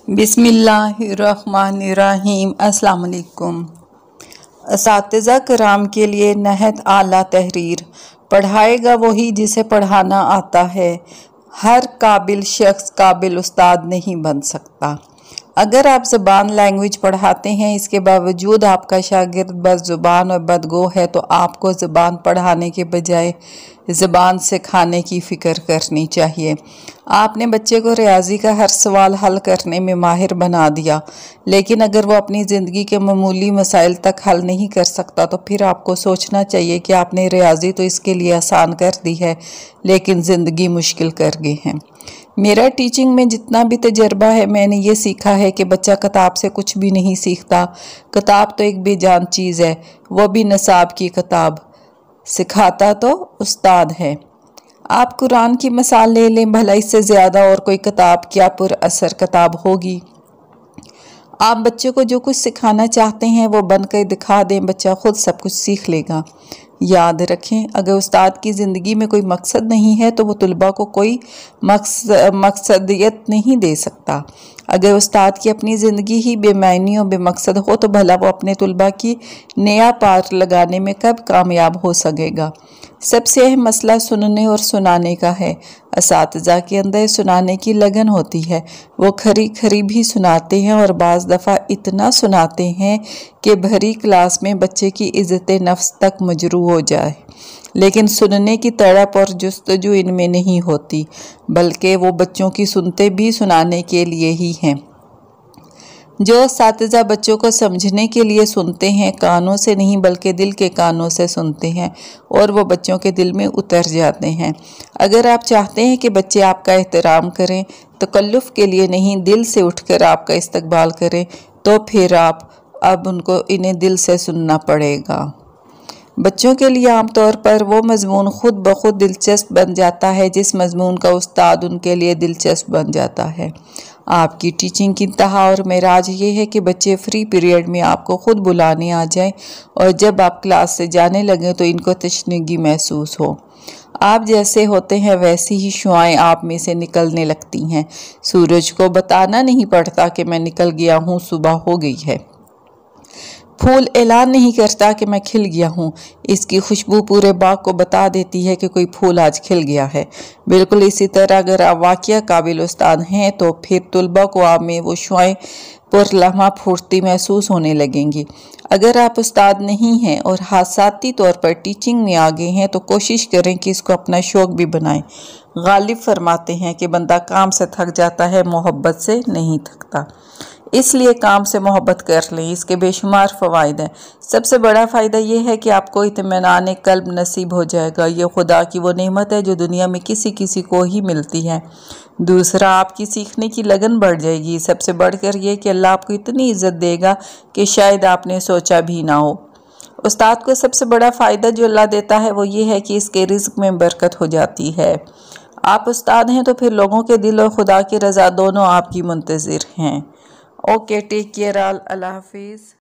बिस्मिल्लाहिर्रहमानिर्रहीम। अस्सलाम वालेकुम। असातिज़ा किराम के लिए नहायत आला तहरीर। पढ़ाएगा वही जिसे पढ़ाना आता है। हर काबिल शख्स काबिल उस्ताद नहीं बन सकता। अगर आप ज़बान लैंग्वेज पढ़ाते हैं, इसके बावजूद आपका शागिर्द बदज़ुबान और बदगो है, तो आपको ज़बान पढ़ाने के बजाय ज़बान सिखाने की फ़िक्र करनी चाहिए। आपने बच्चे को रियाजी का हर सवाल हल करने में माहिर बना दिया, लेकिन अगर वो अपनी ज़िंदगी के मामूली मसाइल तक हल नहीं कर सकता, तो फिर आपको सोचना चाहिए कि आपने रियाजी तो इसके लिए आसान कर दी है, लेकिन ज़िंदगी मुश्किल कर गई है। मेरा टीचिंग में जितना भी तजर्बा है, मैंने ये सीखा है कि बच्चा किताब से कुछ भी नहीं सीखता। किताब तो एक बेजान चीज़ है, वो भी निसाब की किताब। सिखाता तो उस्ताद है। आप कुरान की मिसाल ले लें, भला इससे ज़्यादा और कोई किताब क्या पुरअसर किताब होगी। आप बच्चे को जो कुछ सिखाना चाहते हैं वो बनकर दिखा दें, बच्चा खुद सब कुछ सीख लेगा। याद रखें, अगर उस्ताद की ज़िंदगी में कोई मकसद नहीं है तो वो तुलबा को कोई मकसदियत नहीं दे सकता। अगर उस्ताद की अपनी ज़िंदगी ही बेमायनी और बेमकसद हो, तो भला वो अपने तुलबा की नया पार लगाने में कब कामयाब हो सकेगा। सबसे अहम मसला सुनने और सुनाने का है। असातिज़ा के अंदर सुनाने की लगन होती है, वो खरी खरी भी सुनाते हैं और बाज़ दफ़ा इतना सुनाते हैं कि भरी क्लास में बच्चे की इज़्ज़त नफ्स तक मजरू हो जाए, लेकिन सुनने की तड़प और जुस्तजू इनमें नहीं होती, बल्कि वो बच्चों की सुनते भी सुनाने के लिए ही हैं। जो असातिज़ा बच्चों को समझने के लिए सुनते हैं, कानों से नहीं बल्कि दिल के कानों से सुनते हैं, और वो बच्चों के दिल में उतर जाते हैं। अगर आप चाहते हैं कि बच्चे आपका एहतराम करें, तकल्लुफ़ के लिए नहीं, दिल से उठकर आपका इस्तकबाल करें, तो फिर उनको इन्हें दिल से सुनना पड़ेगा। बच्चों के लिए आमतौर पर वो मजमून खुद ब खुद दिलचस्प बन जाता है जिस मजमून का उस्ताद उनके लिए दिलचस्प बन जाता है। आपकी टीचिंग की इंतहा और मेराज ये है कि बच्चे फ्री पीरियड में आपको खुद बुलाने आ जाएं, और जब आप क्लास से जाने लगें तो इनको तशनगी महसूस हो। आप जैसे होते हैं वैसी ही शुआएं आप में से निकलने लगती हैं। सूरज को बताना नहीं पड़ता कि मैं निकल गया हूँ, सुबह हो गई है। फूल ऐलान नहीं करता कि मैं खिल गया हूँ, इसकी खुशबू पूरे बाग को बता देती है कि कोई फूल आज खिल गया है। बिल्कुल इसी तरह अगर आप वाक़या काबिल उस्ताद हैं, तो फिर तुलबा को आप में वो शुआएं पुरलम्हा फूटती महसूस होने लगेंगी। अगर आप उस्ताद नहीं हैं और हादसाती तौर पर टीचिंग में आगे हैं, तो कोशिश करें कि इसको अपना शौक़ भी बनाएं। गालिब फरमाते हैं कि बंदा काम से थक जाता है, मोहब्बत से नहीं थकता। इसलिए काम से मोहब्बत कर लें, इसके बेशुमार फ़वाइद हैं। सबसे बड़ा फ़ायदा यह है कि आपको इत्मीनान क़ल्ब नसीब हो जाएगा। ये खुदा की वो नेमत है जो दुनिया में किसी किसी को ही मिलती है। दूसरा, आपकी सीखने की लगन बढ़ जाएगी। सबसे बढ़कर यह कि अल्लाह आपको इतनी इज़्ज़त देगा कि शायद आपने सोचा भी ना हो। उस्ताद को सबसे बड़ा फ़ायदा जो अल्लाह देता है वो ये है कि इसके रिज़्क़ में बरकत हो जाती है। आप उस्ताद हैं तो फिर लोगों के दिल और खुदा की रज़ा दोनों आपकी मुंतज़िर हैं। ओके, टेक केयर ऑल, अल्लाह हाफिज़।